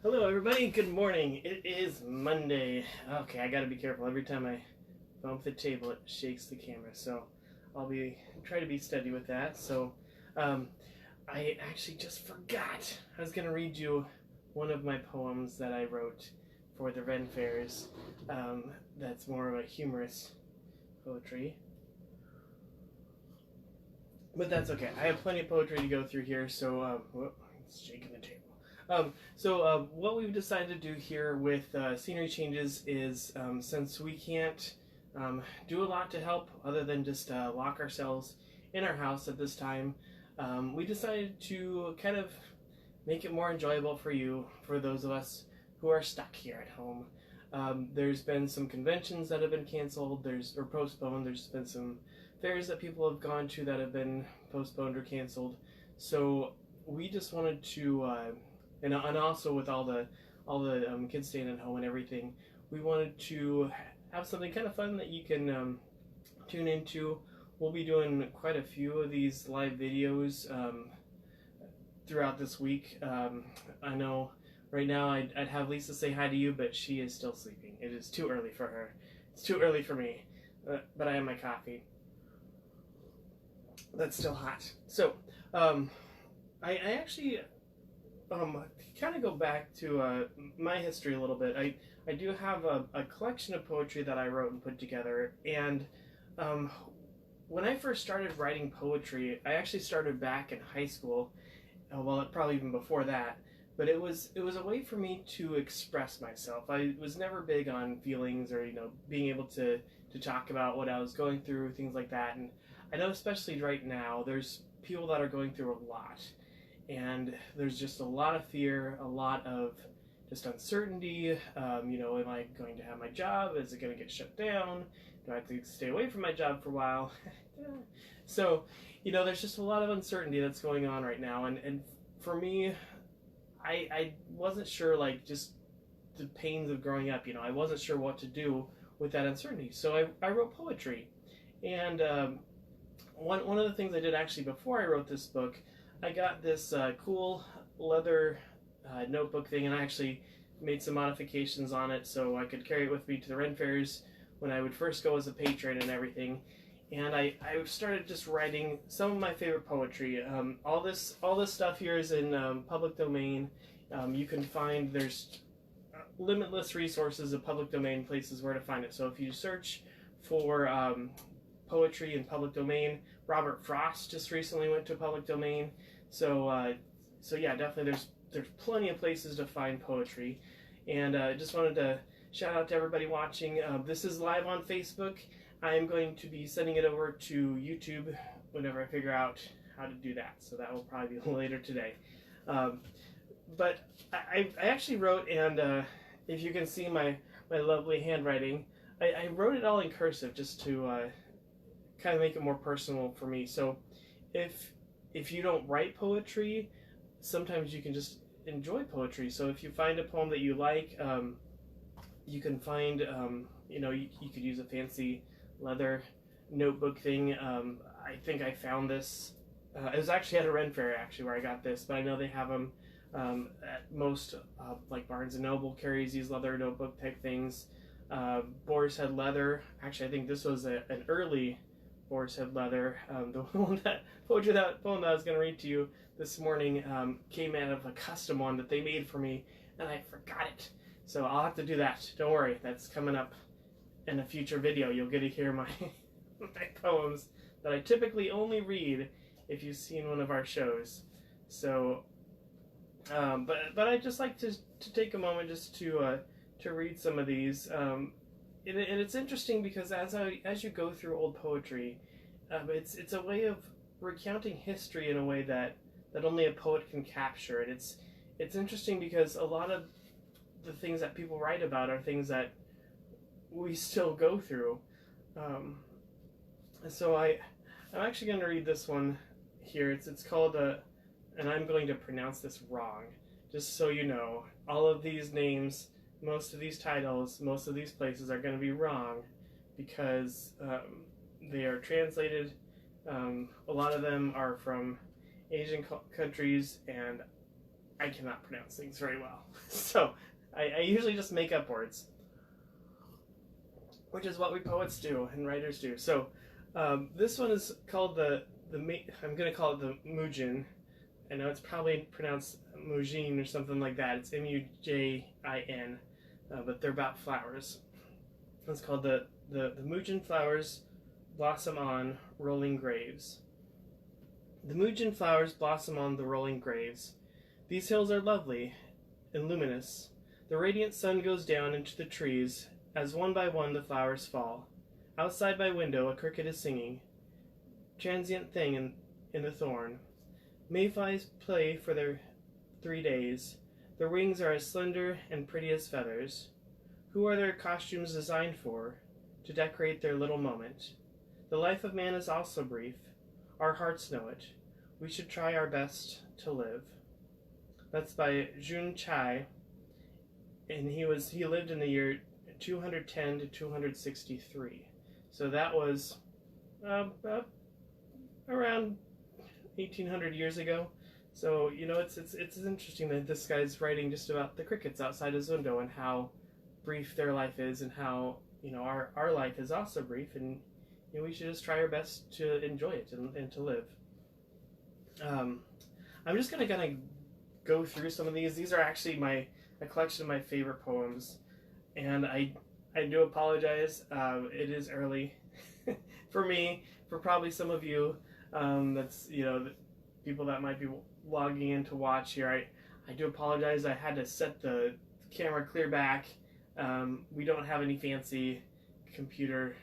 Hello everybody, good morning. It is Monday. Okay, I gotta be careful. Every time I bump the table it shakes the camera, so I'll be try to be steady with that. Um, I actually just forgot. I was gonna read you one of my poems that I wrote for the Ren Fairs. That's more of a humorous poetry. But that's okay. I have plenty of poetry to go through here, so it's shaking the table. What we've decided to do here with scenery changes is since we can't do a lot to help other than just lock ourselves in our house at this time, we decided to kind of make it more enjoyable for you, for those of us who are stuck here at home. There's been some conventions that have been canceled, or postponed. There's been some fairs that people have gone to that have been postponed or canceled. So we just wanted to, and also with all the kids staying at home and everything, we wanted to have something kind of fun that you can tune into. We'll be doing quite a few of these live videos throughout this week. I know right now I'd have Lisa say hi to you, but she is still sleeping. It is too early for her. It's too early for me, but I have my coffee. That's still hot. So, I actually kind of go back to my history a little bit. I do have a collection of poetry that I wrote and put together, and when I first started writing poetry, I actually started back in high school. Well, probably even before that. But it was a way for me to express myself. I was never big on feelings or being able to talk about what I was going through, things like that. And I know especially right now, there's people that are going through a lot, and there's just a lot of fear, a lot of just uncertainty. Am I going to have my job? Is it going to get shut down? Do I have to stay away from my job for a while? So, there's just a lot of uncertainty that's going on right now, and for me, I wasn't sure, just the pains of growing up. I wasn't sure what to do with that uncertainty. So I wrote poetry. And one of the things I did actually before I wrote this book, I got this cool leather notebook thing, and I actually made some modifications on it so I could carry it with me to the Ren Fairs when I would first go as a patron and everything. And I started just writing some of my favorite poetry. All this stuff here is in public domain. You can find, there's limitless resources of public domain places where to find it. So if you search for poetry in public domain, Robert Frost just recently went to public domain. So yeah, definitely there's plenty of places to find poetry. And I just wanted to shout out to everybody watching. This is live on Facebook. I am going to be sending it over to YouTube whenever I figure out how to do that. So that will probably be later today. But I actually wrote, and if you can see my lovely handwriting, I wrote it all in cursive just to kind of make it more personal for me. So if you don't write poetry, sometimes you can just enjoy poetry. So if you find a poem that you like, you can find, you could use a fancy leather notebook thing. I think I found this. It was actually at a Ren Fair where I got this, but I know they have them at most, like Barnes and Noble carries these leather notebook type things. Boar's Head Leather. Actually, I think this was an early Boar's Head Leather. The poem that I was going to read to you this morning came out of a custom one that they made for me, and I forgot it. So I'll have to do that. Don't worry, that's coming up in a future video. You'll get to hear my my poems that I typically only read if you've seen one of our shows. So, but I just like to take a moment just to read some of these. And it's interesting because as you go through old poetry, it's a way of recounting history in a way that only a poet can capture. And it's interesting because a lot of the things that people write about are things that we still go through. So I'm actually going to read this one here. It's called, and I'm going to pronounce this wrong, just so you know. All of these names, most of these titles, most of these places are going to be wrong because they are translated. A lot of them are from Asian countries, and I cannot pronounce things very well. So I usually just make up words, which is what we poets do and writers do. So this one is called I'm going to call it the Mujin. I know it's probably pronounced Mujin or something like that. It's Mujin, but they're about flowers. It's called the Mujin flowers blossom on rolling graves. The Mujin flowers blossom on the rolling graves. These hills are lovely and luminous. The radiant sun goes down into the trees as one by one the flowers fall. Outside my window a cricket is singing. Transient thing in the thorn. Mayflies play for their 3 days. Their wings are as slender and pretty as feathers. Who are their costumes designed for? To decorate their little moment. The life of man is also brief. Our hearts know it. We should try our best to live. That's by Jun Chai, and he lived in the year 210 to 263. So that was around 1800 years ago. So it's interesting that this guy's writing just about the crickets outside his window and how brief their life is, and how our life is also brief, and we should just try our best to enjoy it and to live. I'm just gonna go through some of these. These are actually a collection of my favorite poems, and I do apologize. It is early for me, for probably some of you. That's the people that might be logging in to watch here. I do apologize. I had to set the camera clear back. We don't have any fancy computer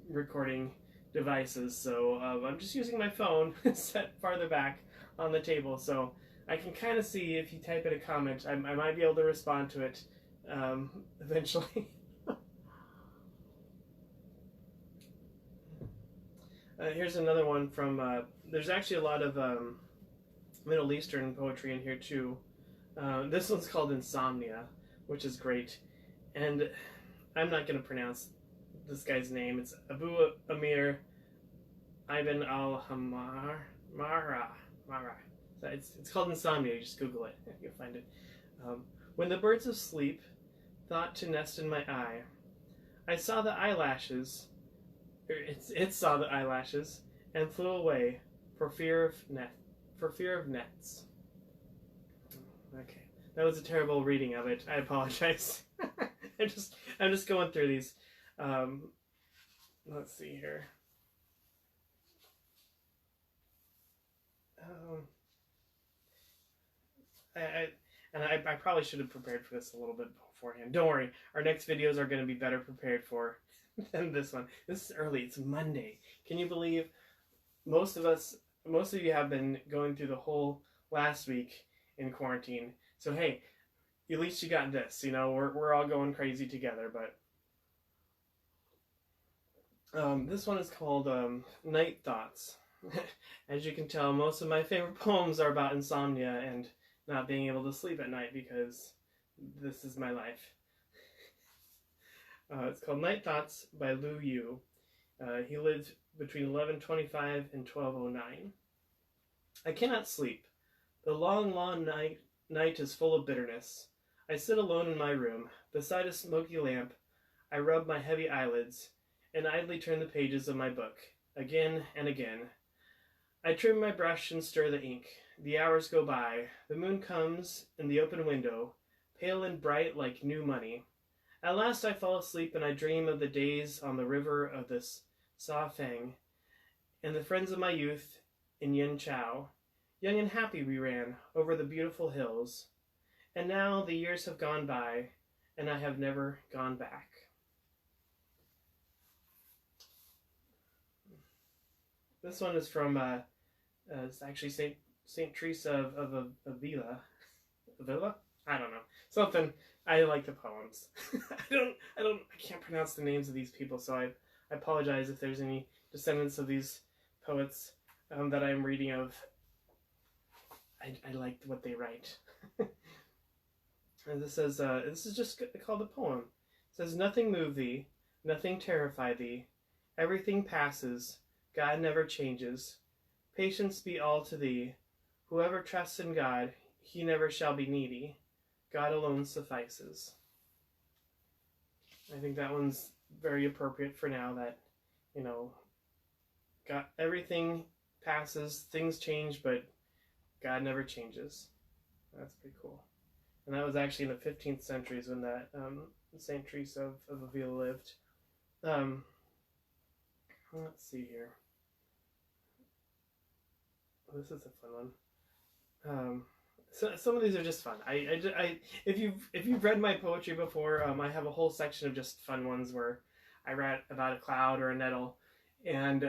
recording devices, so I'm just using my phone set farther back on the table, so I can kind of see if you type in a comment. I might be able to respond to it eventually. Here's another one from, there's actually a lot of Middle Eastern poetry in here too. This one's called Insomnia, which is great, and I'm not going to pronounce this guy's name. It's Abu Amir Ibn al-Hamar Mara. So it's called Insomnia. You just Google it. You'll find it. When the birds of sleep thought to nest in my eye, I saw the eyelashes. It saw the eyelashes and flew away for fear of nets. Okay, that was a terrible reading of it. I apologize. I'm just going through these. Let's see here. I probably should have prepared for this a little bit beforehand. Don't worry, our next videos are going to be better prepared for than this one. This is early. It's Monday. Can you believe most of you have been going through the whole last week in quarantine? So hey, at least you got this. We're all going crazy together. But this one is called Night Thoughts. As you can tell, most of my favorite poems are about insomnia and not being able to sleep at night, because this is my life. It's called Night Thoughts by Lu Yu. He lived between 1125 and 1209. I cannot sleep. The long night is full of bitterness. I sit alone in my room, beside a smoky lamp. I rub my heavy eyelids, and idly turn the pages of my book, again and again. I trim my brush and stir the ink. The hours go by. The moon comes in the open window, pale and bright like new money. At last I fall asleep, and I dream of the days on the river of the Sa Feng, and the friends of my youth in Yin Chao. Young and happy we ran over the beautiful hills. And now the years have gone by, and I have never gone back. This one is from it's actually Saint Teresa of Avila. Avila? I don't know. Something. I like the poems. I can't pronounce the names of these people, so I apologize if there's any descendants of these poets that I'm reading of. I like what they write. And this says, this is just called a poem. It says, nothing move thee, nothing terrify thee. Everything passes. God never changes. Patience be all to thee. Whoever trusts in God, he never shall be needy. God alone suffices. I think that one's very appropriate for now that, you know, God, everything passes, things change, but God never changes. That's pretty cool. And that was actually in the 15th centuries when that Saint Teresa of Avila lived. Let's see here. This is a fun one. So some of these are just fun. If you've read my poetry before, I have a whole section of just fun ones where I write about a cloud or a nettle, and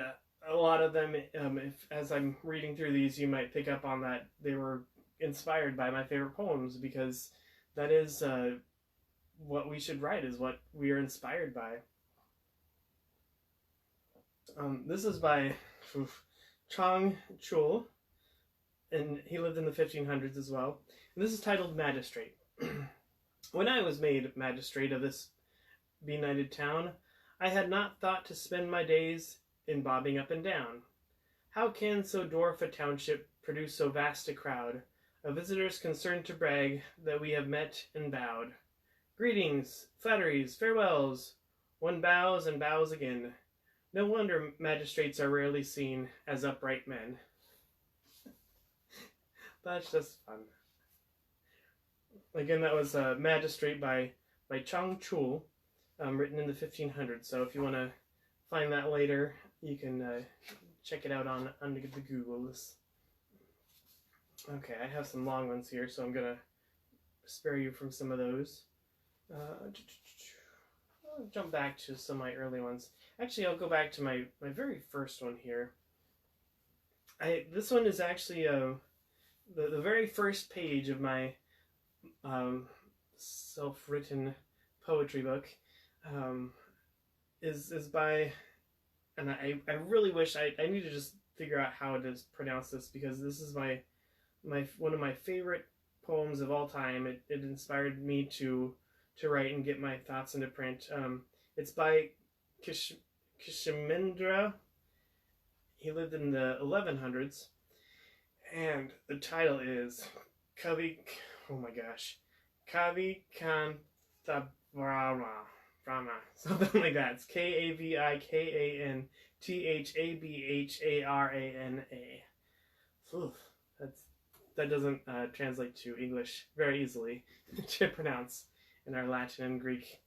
a lot of them, as I'm reading through these, you might pick up on that they were inspired by my favorite poems, because that is what we should write, is what we are inspired by. This is by Chang Chul, and he lived in the 1500s as well. And this is titled Magistrate. When I was made magistrate of this benighted town, I had not thought to spend my days in bobbing up and down. How can so dwarf a township produce so vast a crowd of visitors concerned to brag that we have met and bowed? Greetings, flatteries, farewells, one bows and bows again. No wonder magistrates are rarely seen as upright men. That's just fun. Again, that was Magistrate by Chang Chul, written in the 1500s. So if you want to find that later, you can check it out on the Googles. Okay, I have some long ones here, so I'm going to spare you from some of those. I'll jump back to some of my early ones. Actually, I'll go back to my very first one here. This one is actually the very first page of my self-written poetry book. Is by, and I really wish I need to just figure out how to pronounce this, because this is my one of my favorite poems of all time. It inspired me to write and get my thoughts into print. It's by Kshemendra. He lived in the 1100s, and the title is Kavi Kavikaanthabrahma, something like that. It's Kavikanthabhrana. That doesn't translate to English very easily to pronounce in our Latin and Greek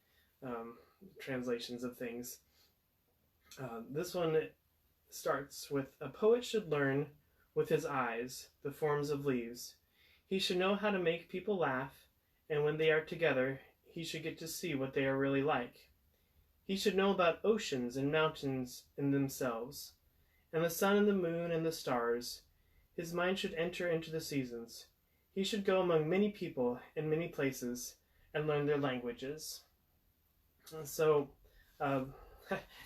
translations of things. This one starts with, a poet should learn with his eyes the forms of leaves. He should know how to make people laugh, and when they are together, he should get to see what they are really like. He should know about oceans and mountains in themselves, and the sun and the moon and the stars. His mind should enter into the seasons. He should go among many people in many places and learn their languages. So, and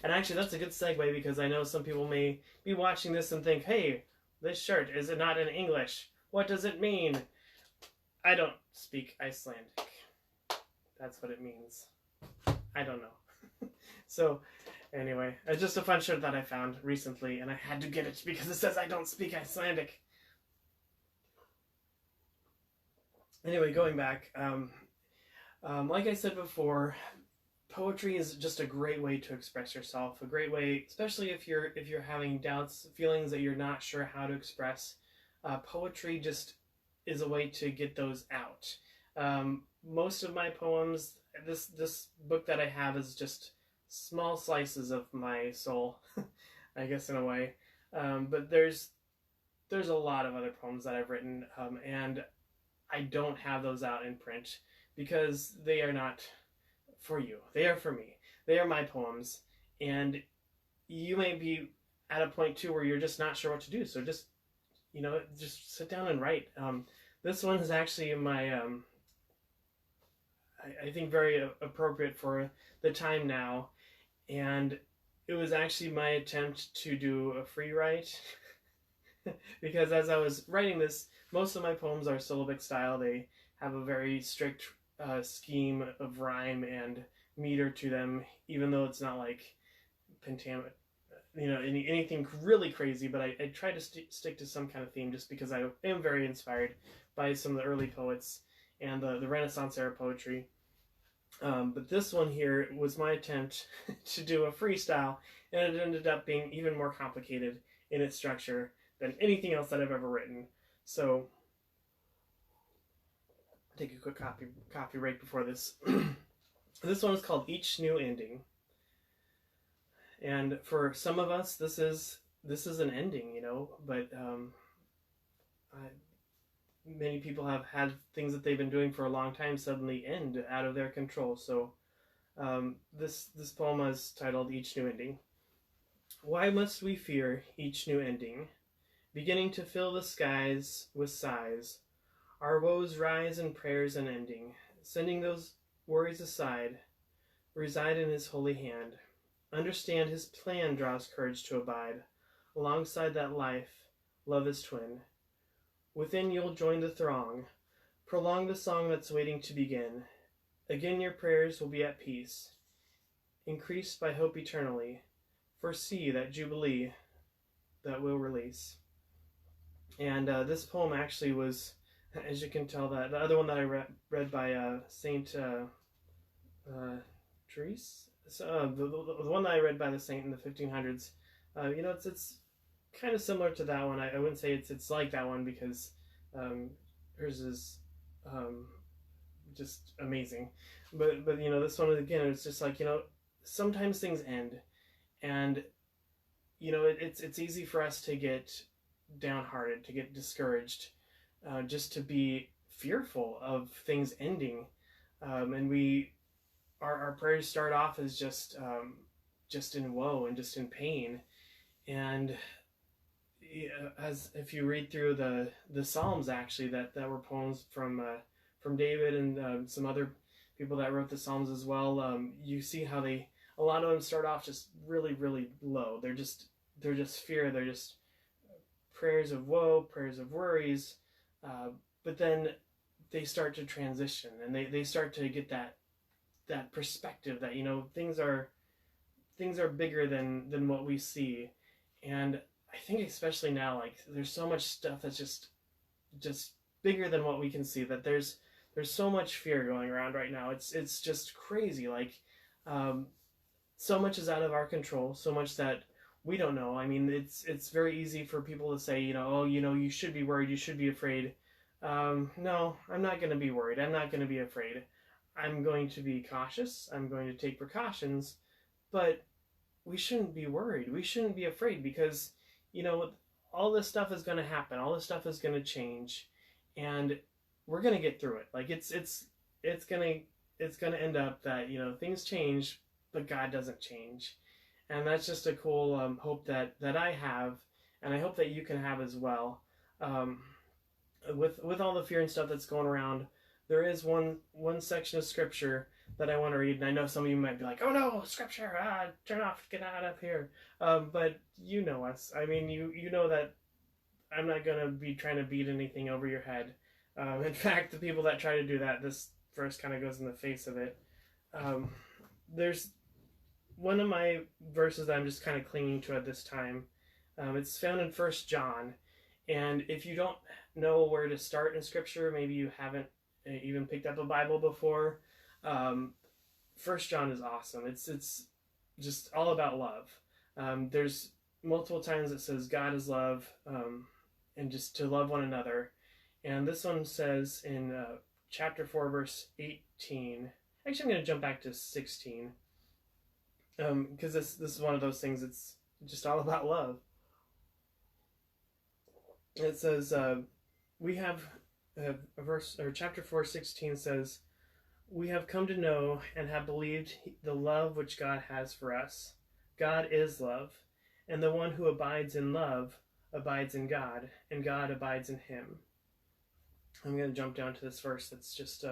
actually that's a good segue, because I know some people may be watching this and think, hey, this shirt, is it not in English? What does it mean? I don't speak Icelandic. That's what it means. I don't know. So, anyway, it's just a fun shirt that I found recently, and I had to get it because it says I don't speak Icelandic. Anyway, going back, like I said before, poetry is just a great way to express yourself. A great way, especially if you're having doubts, feelings that you're not sure how to express. Poetry just is a way to get those out. Most of my poems, this book that I have, is just small slices of my soul, I guess, in a way. But there's a lot of other poems that I've written, and I don't have those out in print because they are not for you. They are for me. They are my poems, and you may be at a point too where you're just not sure what to do. So just sit down and write. This one is actually my I think very appropriate for the time now, and it was actually my attempt to do a free write because as I was writing this, most of my poems are syllabic style. They have a very strict scheme of rhyme and meter to them, even though it's not like pentameter, anything really crazy, but I try to stick to some kind of theme just because I am very inspired by some of the early poets and the Renaissance era poetry. But this one here was my attempt to do a freestyle, and it ended up being even more complicated in its structure than anything else that I've ever written. So, take a quick coffee right before this. This one is called Each New Ending. And for some of us, this is an ending, you know, but many people have had things that they've been doing for a long time suddenly end out of their control. So this poem is titled Each New Ending. Why must we fear each new ending, beginning to fill the skies with sighs? Our woes rise in prayers unending, sending those worries aside, reside in his holy hand. Understand his plan draws courage to abide. Alongside that life, love is twin. Within you'll join the throng, prolong the song that's waiting to begin. Again your prayers will be at peace, increased by hope eternally. Foresee that jubilee that will release. And this poem actually was, as you can tell, that the other one that I read by Saint Therese, the one that I read by the saint in the 1500s, you know, it's kind of similar to that one. I wouldn't say it's like that one because hers is just amazing. But you know, this one again, it's just like, you know, sometimes things end, and you know, it's easy for us to get downhearted, to get discouraged, just to be fearful of things ending, and our prayers start off as just in woe and just in pain. And as if you read through the Psalms, actually, that were poems from David and some other people that wrote the Psalms as well, you see how a lot of them start off just really, really low. They're just fear. They're just prayers of woe, prayers of worries, but then they start to transition, and they start to get that perspective that, you know, things are bigger than what we see. And I think especially now, like, there's so much stuff that's just bigger than what we can see, that there's so much fear going around right now. It's just crazy. Like, so much is out of our control, so much that we don't know. I mean, it's very easy for people to say, you know, oh, you know, you should be worried, you should be afraid. No, I'm not going to be worried. I'm not going to be afraid. I'm going to be cautious. I'm going to take precautions, but we shouldn't be worried. We shouldn't be afraid because, you know, all this stuff is going to happen. All this stuff is going to change, and we're going to get through it. Like, it's going to end up that, you know, things change, but God doesn't change. And that's just a cool hope that I have, and I hope that you can have as well. With all the fear and stuff that's going around, there is one section of scripture that I want to read, and I know some of you might be like, "Oh no, scripture! Turn off, get out of here." But you know us. I mean, you know that I'm not gonna be trying to beat anything over your head. In fact, the people that try to do that, this verse kind of goes in the face of it. There's one of my verses that I'm just kind of clinging to at this time. It's found in 1 John, and if you don't know where to start in scripture, maybe you haven't even picked up a Bible before, 1 John is awesome. It's just all about love. There's multiple times it says God is love, and just to love one another. And this one says in chapter 4, verse 18. Actually, I'm going to jump back to 16, because this is one of those things. It's just all about love. It says, we have a verse, or chapter 4:16 says, "We have come to know and have believed the love which God has for us. God is love, and the one who abides in love abides in God, and God abides in him." I'm going to jump down to this verse that's just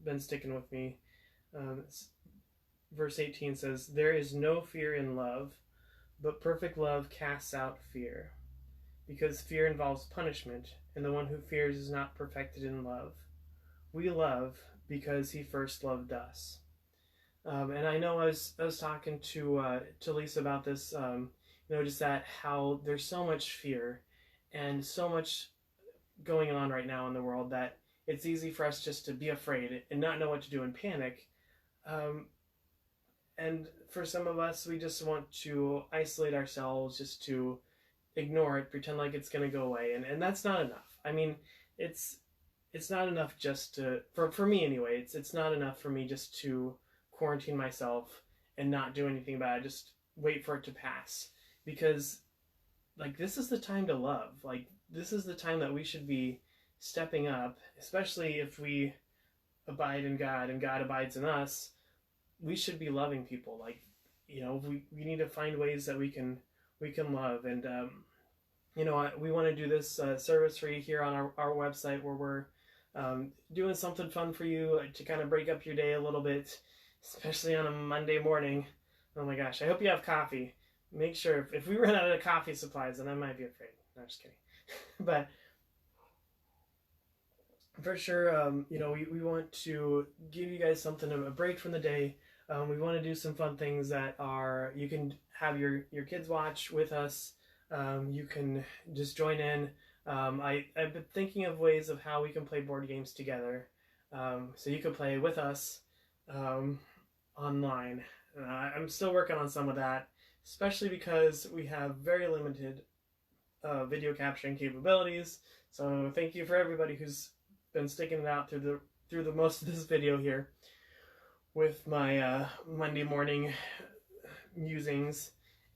been sticking with me. Verse 18 says, "There is no fear in love, but perfect love casts out fear, because fear involves punishment, and the one who fears is not perfected in love. We love because he first loved us." And I know I was talking to Lisa about this, you know, just that how there's so much fear and so much going on right now in the world that it's easy for us just to be afraid and not know what to do and panic. Um, and for some of us, we just want to isolate ourselves, just to ignore it, pretend like it's going to go away, and that's not enough. I mean, it's it's not enough just to, for me anyway, it's not enough for me just to quarantine myself and not do anything about it, just wait for it to pass. Because like this is the time to love. Like this is the time that we should be stepping up, especially if we abide in God and God abides in us. We should be loving people. Like, we need to find ways that we can love. And we want to do this service for you here on our website, where we're doing something fun for you to kind of break up your day a little bit, especially on a Monday morning. Oh my gosh, I hope you have coffee. Make sure, if we run out of coffee supplies, then I might be afraid. No, I'm just kidding. But for sure, we want to give you guys something, a break from the day. We want to do some fun things that are, you can have your kids watch with us. You can just join in. I've been thinking of ways of how we can play board games together. So you can play with us online. I'm still working on some of that, especially because we have very limited video capturing capabilities. So thank you for everybody who's been sticking it out through the most of this video here with my Monday morning musings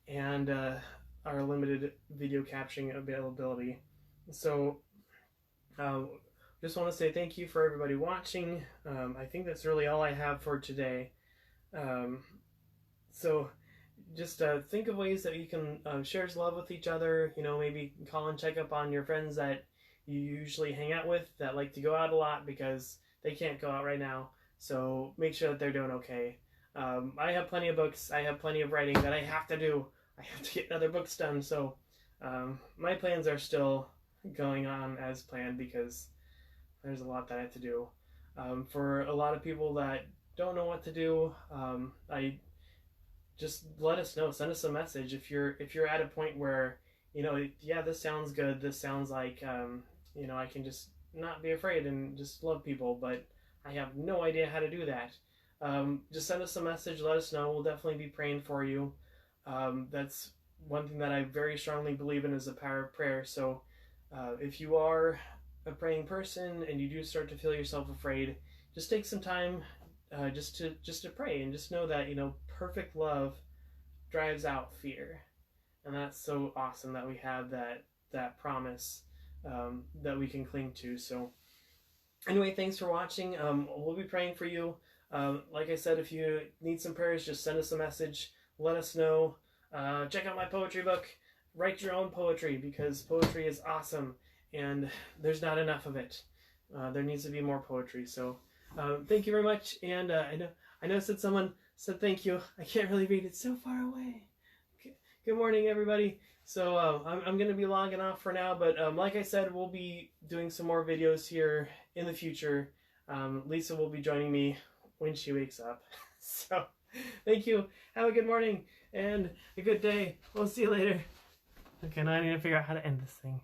and our limited video capturing availability. So just want to say thank you for everybody watching. I think that's really all I have for today. So just think of ways that you can share love with each other. Maybe call and check up on your friends that you usually hang out with, that like to go out a lot because they can't go out right now. So make sure that they're doing okay. I have plenty of books. I have plenty of writing that I have to do. I have to get other books done. So my plans are still going on as planned because there's a lot that I have to do. For a lot of people that don't know what to do, I just let us know. Send us a message if you're at a point where yeah, this sounds good. This sounds like I can just not be afraid and just love people, but I have no idea how to do that. Just send us a message. Let us know. We'll definitely be praying for you. That's one thing that I very strongly believe in, is the power of prayer. So if you are a praying person and you do start to feel yourself afraid, just take some time just to pray, and just know that perfect love drives out fear. And that's so awesome that we have that promise that we can cling to. So anyway, thanks for watching. We'll be praying for you. Like I said, if you need some prayers, just send us a message. Let us know. Check out my poetry book. Write your own poetry, because poetry is awesome, and there's not enough of it. There needs to be more poetry. So thank you very much. And I know someone said thank you. I can't really read it, so far away. Good morning, everybody. So I'm going to be logging off for now, but like I said, we'll be doing some more videos here in the future. Lisa will be joining me when she wakes up. So thank you. Have a good morning and a good day. We'll see you later. Okay, now I need to figure out how to end this thing.